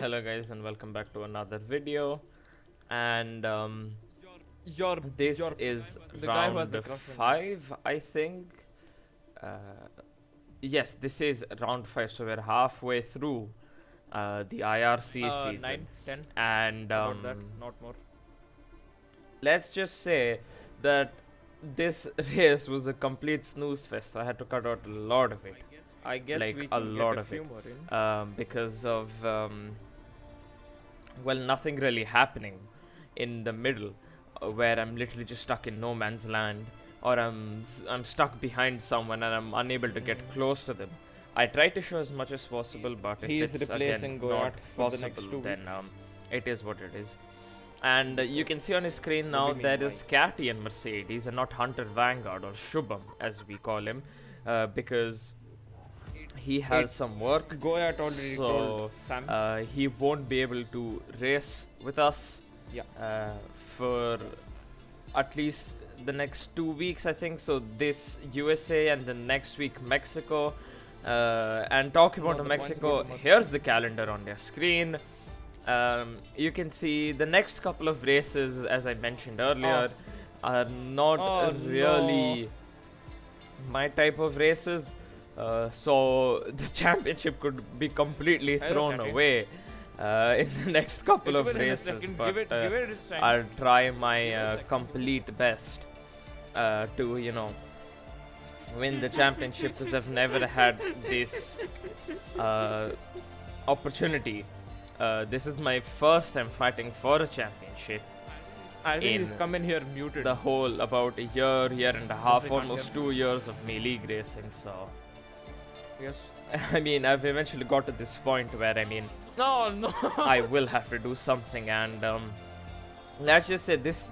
Hello guys and welcome back to another video, and Your this is the guy who has round the crush on you. 5 I think. uh, yes, this is round 5, so we're halfway through the IRC season. 9, 10. And About that, not more. let's just say that this race was a complete snooze fest. I had to cut out a lot of it, I guess like we a can lot get a of few it, more in. because of well, nothing really happening in the middle, where I'm literally just stuck in no man's land, or I'm stuck behind someone and I'm unable to get close to them. I try to show as much as possible, but if He is it's replacing again Goyat not for the next possible, 2 then weeks. it is what it is. And you can see on his screen What do now you mean, there is Catty and Mercedes, and not Hunter Vanguard or Shubham as we call him, because he has Wait, some work, Goyat already so told Sam. he won't be able to race with us Yeah. for at least the next 2 weeks, I think. So this USA and the next week Mexico. And talking No, about the Mexico, points go to here's the calendar on your screen. You can see the next couple of races, as I mentioned earlier, are not really my type of races. So the championship could be completely Hello, thrown Catty. away in the next couple It of will in a races, second. but Give it his time. I'll try my Give it a second. complete best to, win the championship, because I've never had this opportunity. This is my first time fighting for a championship I think he's in come in here muted. the whole about a year and a half, they can't almost get- 2 years of me league racing. So Yes. I mean, I've eventually got to this point where No. I will have to do something, and let's just say this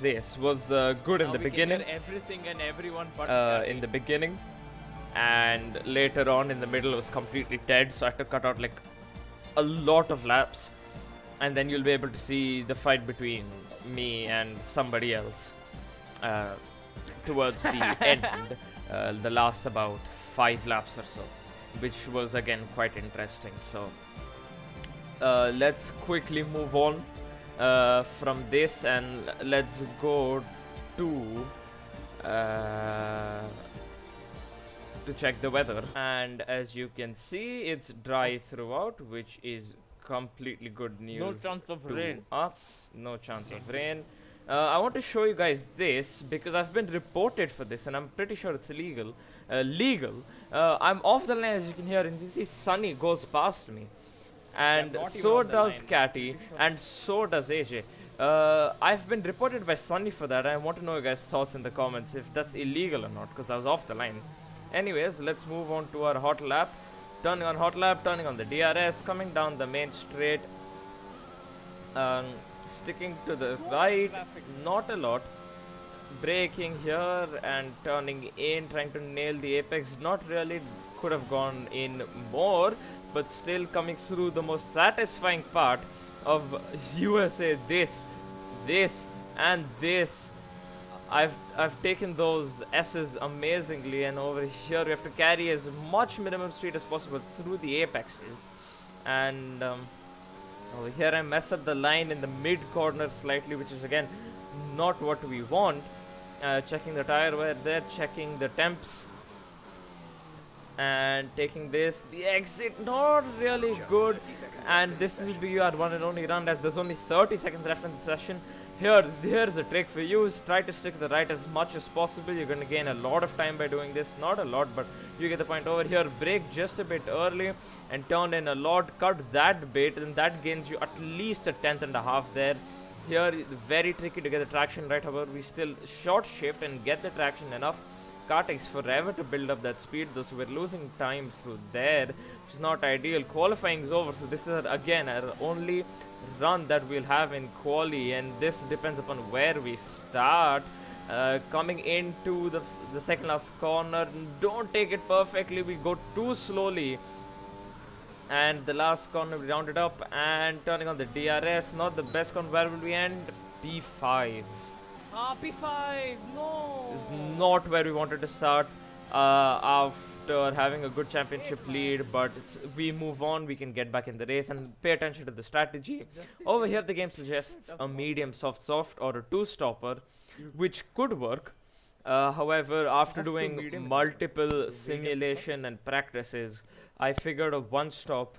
race was good in Now the we can beginning. hear everything and everyone but In the beginning, and later on in the middle was completely dead, so I had to cut out like a lot of laps, and then you'll be able to see the fight between me and somebody else towards the end, the last about 5 laps or so, which was again quite interesting. So let's quickly move on from this, and let's go to check the weather. And as you can see, it's dry throughout, which is completely good news. no chance of to rain. us. No chance of rain. I want to show you guys this because I've been reported for this, and I'm pretty sure it's illegal. I'm off the line, as you can hear, and you see Sunny goes past me, and not even so on the does line. Catty, Pretty sure. and so does AJ. I've been reported by Sunny for that. I want to know your guys' thoughts in the comments if that's illegal or not, because I was off the line. Anyways, let's move on to our hot lap. Turning on hot lap, turning on the DRS, coming down the main straight, sticking to the right, not a lot. Braking here and turning in, trying to nail the apex. Not really, could have gone in more, but still coming through the most satisfying part of USA. This, and this. I've taken those S's amazingly, and over here we have to carry as much minimum speed as possible through the apexes. And over here I mess up the line in the mid corner slightly, which is again not what we want. Checking the tire wear there, checking the temps, and taking this. The exit, not really good. And this will be your one and only run, as there's only 30 seconds left in the session. Here's a trick for you, is try to stick to the right as much as possible. You're going to gain a lot of time by doing this. Not a lot, but you get the point. Over here, brake just a bit early and turn in a lot. Cut that bit, and that gains you at least a tenth and a half there. Here, very tricky to get the traction right. However, we still short shift and get the traction enough. Car takes forever to build up that speed, though, so we're losing time through there, which is not ideal. Qualifying is over, so this is again our only run that we'll have in quali, and this depends upon where we start. Coming into the second last corner, don't take it perfectly, we go too slowly, and the last corner we rounded up, and turning on the DRS, not the best corner. Where will we end? P5 P5, no. is not where we wanted to start. After after having a good championship lead, but we move on, we can get back in the race and pay attention to the strategy. Over here the game suggests a medium soft or a two-stopper, which could work. However, after doing multiple simulation and practices, I figured a one-stop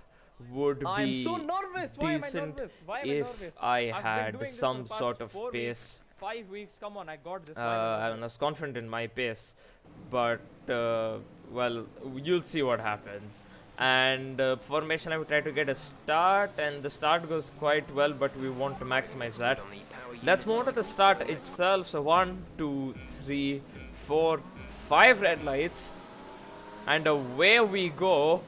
would I'm be so nervous. Why am I decent nervous? Why am I if nervous? I I've been had doing this for some the past sort of 4 pace. weeks, 5 weeks. Come on, I got this. I was confident in my pace, but well, you'll see what happens. And formation, I will try to get a start, and the start goes quite well, but we want to maximize that. Let's move on to the start itself. So 1, 2, 3, 4, 5 red lights, and away we go.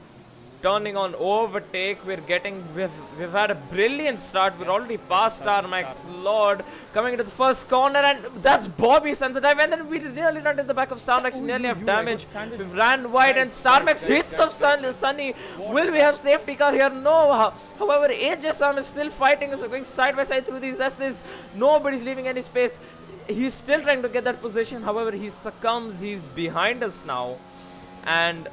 Turning on overtake, we've had a brilliant start. We're already past Starmax Lord, coming into the first corner, and that's Bobby sends a dive, and then we nearly run in the back of Starmax, nearly have damage. We've ran wide, and Starmax hits of Sunny. Will we have safety car here? No. However, AJ Sam is still fighting. We're going side by side through these S's. Nobody's leaving any space. He's still trying to get that position. However, he succumbs. He's behind us now, and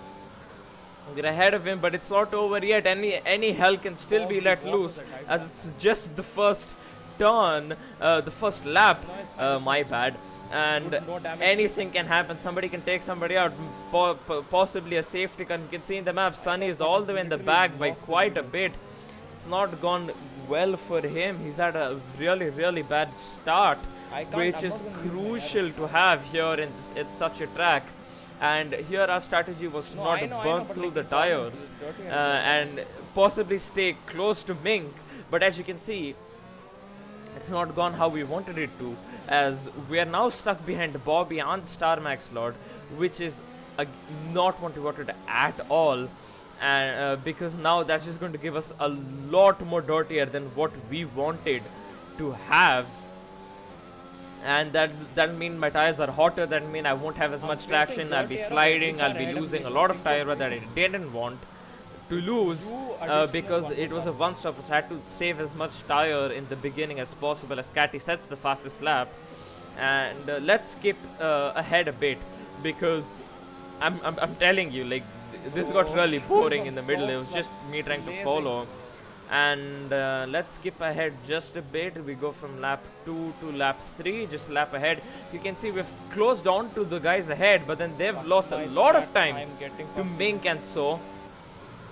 we're ahead of him, but it's not over yet. Any hell can still be let loose. It's just the first turn, the first lap. My bad. And anything can happen. Somebody can take somebody out. Possibly a safety car. You can see in the map, Sunny is all the way in the back by quite a bit. It's not gone well for him. He's had a really bad start, which is crucial to have here in such a track. And here our strategy was not burn through the tires and possibly stay close to Mink. But as you can see, it's not gone how we wanted it to, as we are now stuck behind Bobby and Starmax Lord, which is not what we wanted at all. And because now that's just going to give us a lot more dirtier than what we wanted to have. And that'll mean my tires are hotter. That'll mean I won't have as much traction. I'll be sliding. I'll be losing a lot of tire that I didn't want to lose, because it was a one-stop. So I had to save as much tire in the beginning as possible, as Catty sets the fastest lap. And let's skip ahead a bit, because I'm telling you, like, this got really boring in the middle. It was just me trying to follow. And let's skip ahead just a bit. We go from lap 2 to lap 3, just a lap ahead. You can see we've closed on to the guys ahead, but then they've lost a lot of time to Mink and so.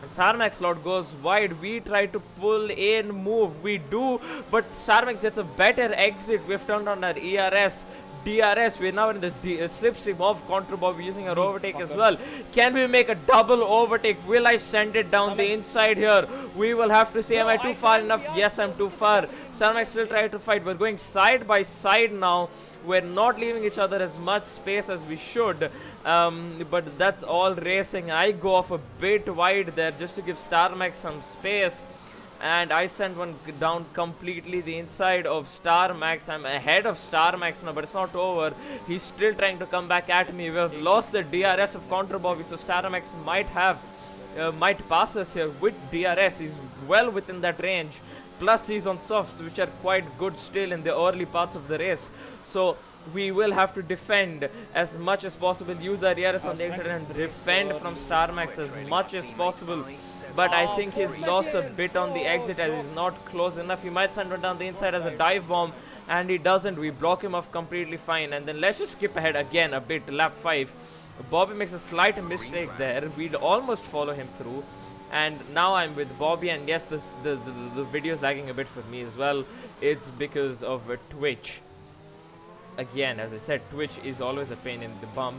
And Starmax Lord goes wide. We try to pull in, move. We do, but Starmax gets a better exit. We've turned on our ERS. DRS, we're now in the slipstream of Contra Bobby using our overtake as well. Can we make a double overtake? Will I send it down the inside here? We will have to see. Am I too far enough? Yes, I'm too far. Starmax still trying to fight. We're going side by side now. We're not leaving each other as much space as we should. But that's all racing. I go off a bit wide there just to give Starmax some space. And I sent one down completely the inside of Starmax. I'm ahead of Starmax now, but it's not over. He's still trying to come back at me. We have lost the DRS of Contra Bobby, so Starmax might pass us here with DRS. He's well within that range. Plus he's on softs, which are quite good still in the early parts of the race. So we will have to defend as much as possible. Use our ERS on the exit and defend from Starmax as much as possible. But I think he's lost a bit on the exit as he's not close enough. He might send one down the inside as a dive bomb, and he doesn't. We block him off completely fine. And then let's just skip ahead again a bit, lap 5. Bobby makes a slight mistake there. We'd almost follow him through. And now I'm with Bobby, and yes, the video is lagging a bit for me as well. It's because of Twitch. Again, as I said, Twitch is always a pain in the bum.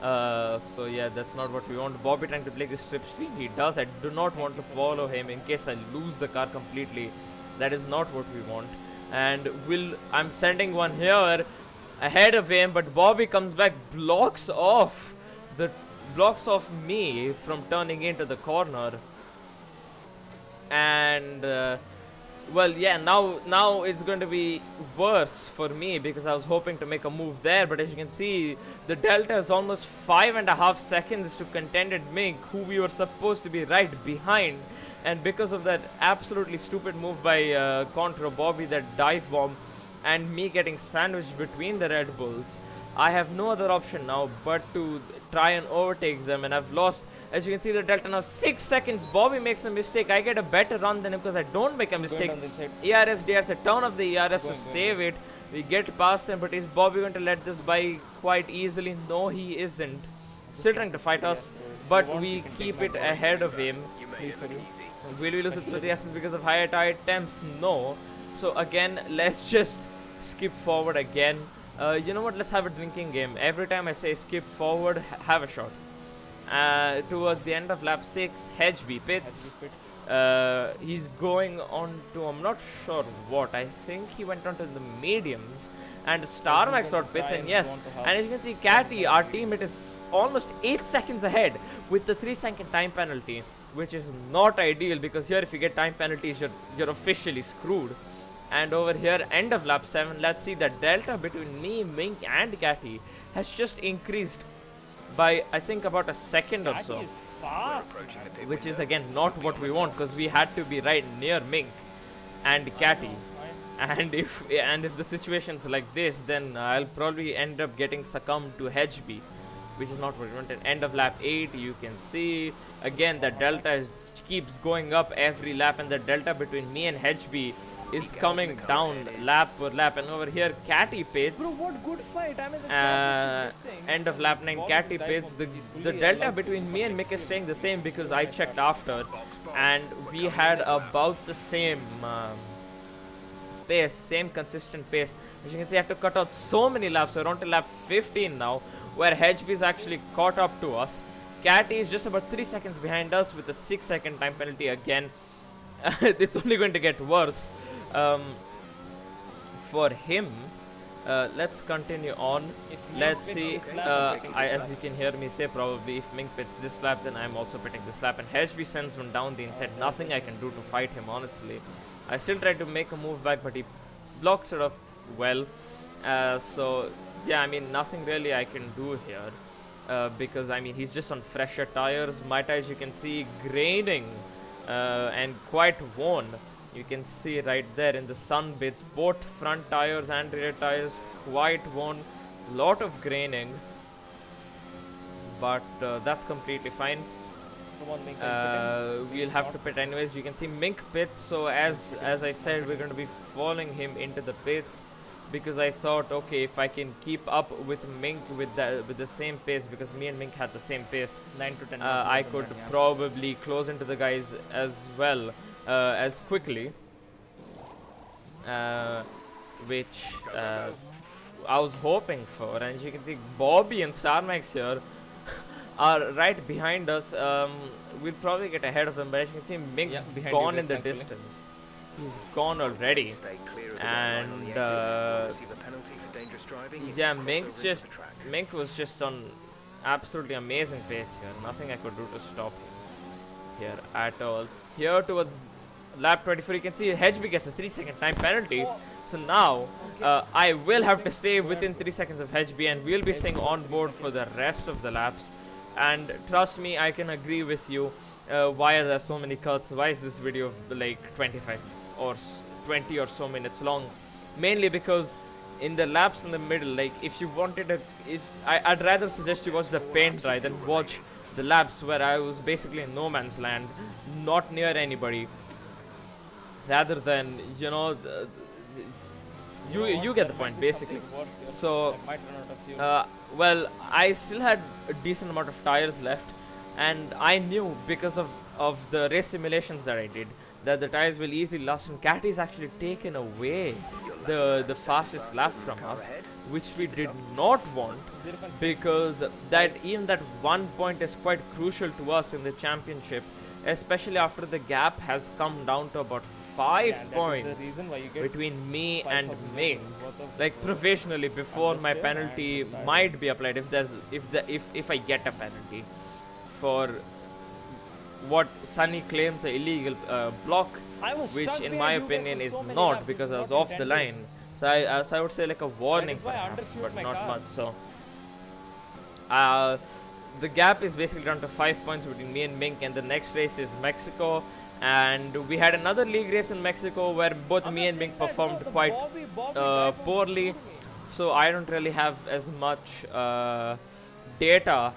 So yeah, that's not what we want. Bobby trying to play this slipstream. He does. I do not want to follow him in case I lose the car completely. That is not what we want. And I'm sending one here ahead of him, but Bobby comes back, blocks off me from turning into the corner. And well, yeah, now it's going to be worse for me, because I was hoping to make a move there, but as you can see, the delta is almost 5.5 seconds to contended Mink, who we were supposed to be right behind. And because of that absolutely stupid move by Contra Bobby, that dive bomb, and me getting sandwiched between the Red Bulls, I have no other option now but to try and overtake them, and I've lost. As you can see, the delta now 6 seconds. Bobby makes a mistake. I get a better run than him because I don't make a mistake. ERS dares a turn of the ERS to save it. We get past him, but is Bobby going to let this by quite easily? No, he isn't. Still trying to fight us, but we keep it ahead of him. Will we lose it through the S's because of higher tire attempts? No. So again, let's just skip forward again. You know what? Let's have a drinking game. Every time I say skip forward, have a shot. Towards the end of lap 6, HB pits. He's going on to, I'm not sure what. I think he went on to the mediums. And Star Max Lord pits, and yes. And as you can see, Catty, our teammate, is almost 8 seconds ahead with the 3-second time penalty, which is not ideal because here if you get time penalties, you're officially screwed. And over here, end of lap 7, let's see the delta between me, Mink and Catty has just increased by I think about a second or so, which is again not what we want because we had to be right near Mink and Catty. And if the situation's like this, then I'll probably end up getting succumbed to HB, which is not what we want. At end of lap 8, you can see again the delta keeps going up every lap, and the delta between me and HB is coming down lap per lap. And over here, Catty pits. Bro, what good fight! I'm in the championship End of lap 9, Catty pits. The delta between me and Mick is staying the same because I checked after, and we had about the same pace, same consistent pace. As you can see, I have to cut out so many laps. We're on to lap 15 now, where HB is actually caught up to us. Catty is just about 3 seconds behind us with a 6-second time penalty again. It's only going to get worse for him. Let's continue on. Let's see. As you can hear me say, probably if Mink pits this lap, then I'm also pitting this lap. And HB sends one down the inside. Nothing I can do to fight him, honestly. I still try to make a move back, but he blocks it off well. So yeah, I mean, nothing really I can do here because I mean he's just on fresher tires. My tires, you can see, graining and quite worn. You can see right there in the sun bits, both front tires and rear tires quite worn. Lot of graining, but that's completely fine. We'll have to pit anyways. You can see Mink pits, so as I said, we're going to be following him into the pits because I thought, okay, if I can keep up with Mink with the same pace, because me and Mink had the same pace, 9 to 10 I could probably close into the guys as well as quickly, which I was hoping for. And you can see Bobby and Star Max here are right behind us. We'll probably get ahead of them, but as you can see, Mink's gone in the distance. He's gone already, and yeah, Mink was just on absolutely amazing pace here. Nothing I could do to stop him here at all. Here towards lap 24, you can see HB gets a 3-second time penalty. So now I will have to stay within 3 seconds of HB, and we'll be staying on board for the rest of the laps. And trust me, I can agree with you. Why are there so many cuts? Why is this video like 25 or 20 or so minutes long? Mainly because in the laps in the middle, like if you wanted I'd rather suggest you watch the paint dry than watch the laps where I was basically in no man's land, not near anybody, rather than, you know, you get the point basically. So well, I still had a decent amount of tires left, and I knew because of the race simulations that I did that the tires will easily last, and Catty's actually taken away the fastest lap from us, which we did not want, because even that 1 point is quite crucial to us in the championship, especially after the gap has come down to about 5 points between me and Mink, like provisionally, before my penalty might be applied, if I get a penalty for what Sunny claims an illegal block, which in my opinion is not, because I was off the line. So I would say like a warning perhaps, but not much. So the gap is basically down to 5 points between me and Mink, and the next race is Mexico. And we had another league race in Mexico where both me and Mink performed quite poorly. so I don't really have as much data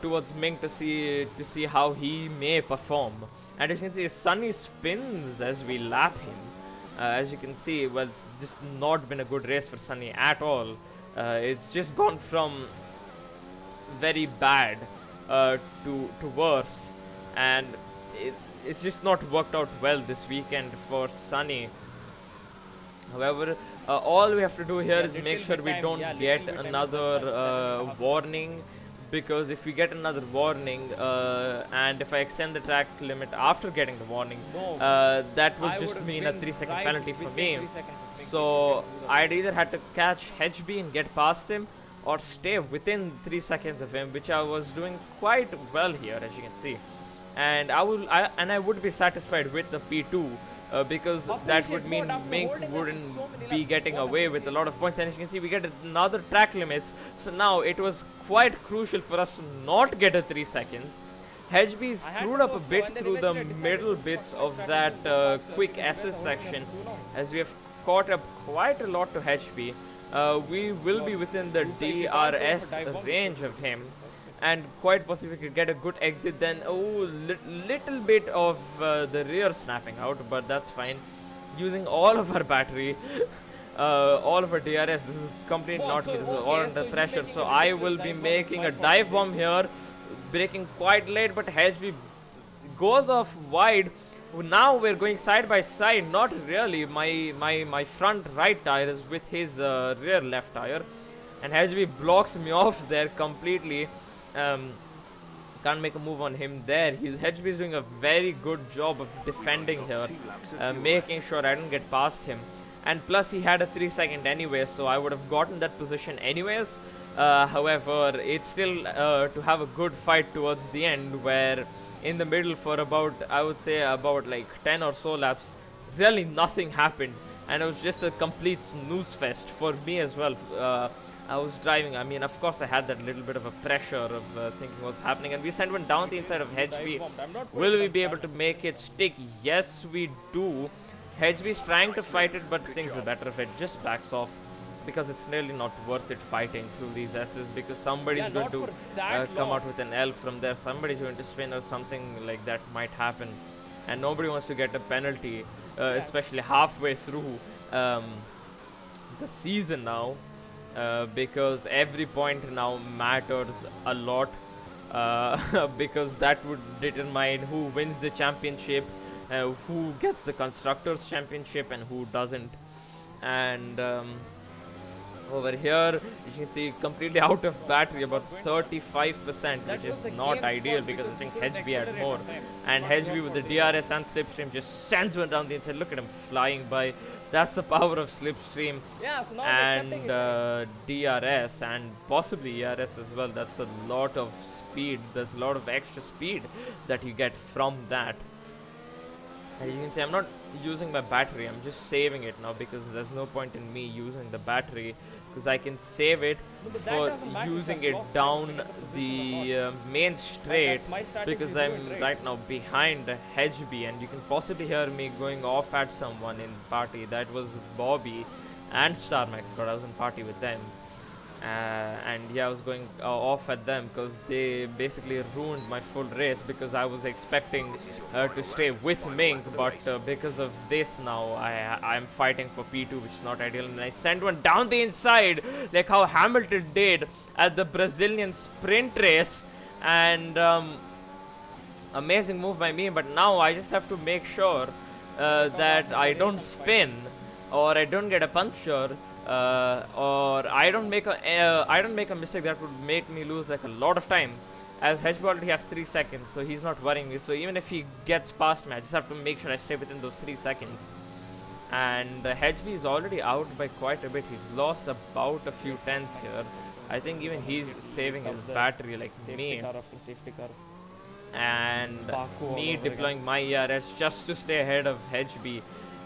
towards Ming to see how he may perform. And as you can see, Sunny spins as we lap him. As you can see, well, it's just not been a good race for Sunny at all. It's just gone from very bad to worse, and it's just not worked out well this weekend for Sunny. However, all we have to do here is make sure we don't get another warning, because if we get another warning and if I extend the track limit after getting the warning, that would just mean a 3-second penalty for me. So I'd either had to catch HB and get past him, or stay within 3 seconds of him, which I was doing quite well here, as you can see. And I would be satisfied with the P2, because that would mean Mink wouldn't be getting away with a lot of points. And as you can see, we get another track limits. So now it was quite crucial for us to not get a 3 seconds. HB screwed up a bit through the middle bits of that quick SS section, as we have caught up quite a lot to HB. We will be within the DRS range of him, and quite possibly we could get a good exit then. Oh, little bit of the rear snapping out, but that's fine. Using all of our battery, all of our DRS. This is completely not me, this is all under pressure. So I will be making a dive bomb here, braking quite late, but HB goes off wide. Now we're going side by side. Not really. My front right tire is with his rear left tire, and HB blocks me off there completely. Can't make a move on him there. HB is doing a very good job of defending here, making sure I don't get past him. And plus he had a 3 second anyway, so I would have gotten that position anyways. However, it's still to have a good fight towards the end, where in the middle for about, I would say about like 10 or so laps, really nothing happened, and it was just a complete snooze fest for me as well. I was driving, I mean, of course I had that little bit of a pressure of thinking what's happening, and we sent one down the inside of HB. Will we be able to make it stick? Yes, we do. HB is trying to fight it, but things are better if it just backs off, because it's really not worth it fighting through these S's, because somebody's going to come out with an L from there, somebody's going to spin or something like that might happen, and nobody wants to get a penalty, especially halfway through the season now, because every point now matters a lot, because that would determine who wins the championship, who gets the Constructors' Championship and who doesn't. And over here you can see completely out of battery, about 35%, which is not ideal, because I think HB had more, and HB with the DRS and Slipstream just sends one down the inside. Look at him flying by. That's the power of Slipstream and DRS, and possibly ERS as well. That's a lot of speed. There's a lot of extra speed that you get from that. And you can see I'm not using my battery, I'm just saving it now, because there's no point in me using the battery, because I can save it for using it down the main straight, because I'm right now behind HB, and you can possibly hear me going off at someone in party. That was Bobby and StarMax, but I was in party with them. And yeah, I was going off at them because they basically ruined my full race, because I was expecting to stay with Mink, but because of this now I'm fighting for P2, which is not ideal, and I sent one down the inside like how Hamilton did at the Brazilian sprint race, and amazing move by me. But now I just have to make sure that I don't spin, or I don't get a puncture, or I don't make a mistake that would make me lose like a lot of time, as HB already has 3 seconds, so he's not worrying me. So even if he gets past me, I just have to make sure I stay within those 3 seconds. And HB is already out by quite a bit. He's lost about a few tenths here. I think even he's saving his battery like me. And me deploying my ERS just to stay ahead of HB.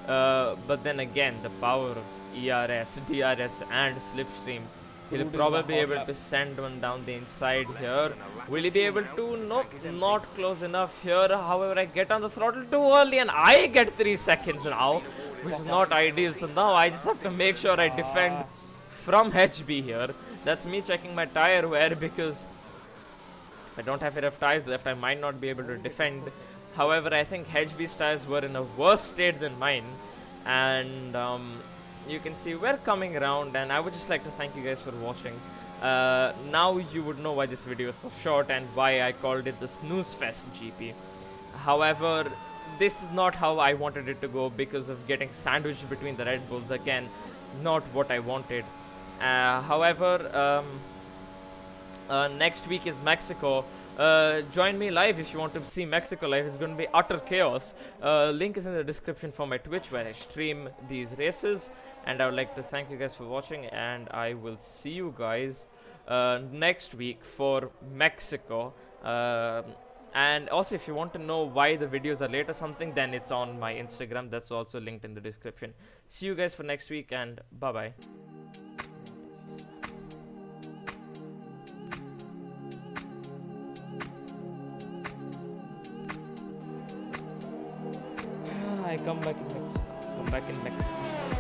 But then again, the power of ERS, DRS and Slipstream. He'll probably be able to send one down the inside here. Will he be able to? Nope, not close enough here. However, I get on the throttle too early and I get 3 seconds now, which is not ideal. So now I just have to make sure I defend from HB here. That's me checking my tire wear, because if I don't have enough tires left, I might not be able to defend. However, I think HB's tires were in a worse state than mine, and you can see we're coming around, and I would just like to thank you guys for watching. Now you would know why this video is so short and why I called it the Snooze Fest GP. However, this is not how I wanted it to go because of getting sandwiched between the Red Bulls. Again, not what I wanted. However, next week is Mexico. Join me live if you want to see Mexico live. It's going to be utter chaos. Link is in the description for my Twitch, where I stream these races. And I would like to thank you guys for watching, and I will see you guys next week for Mexico. And also, if you want to know why the videos are late or something, then it's on my Instagram. That's also linked in the description. See you guys for next week, and bye bye. I come back in Mexico.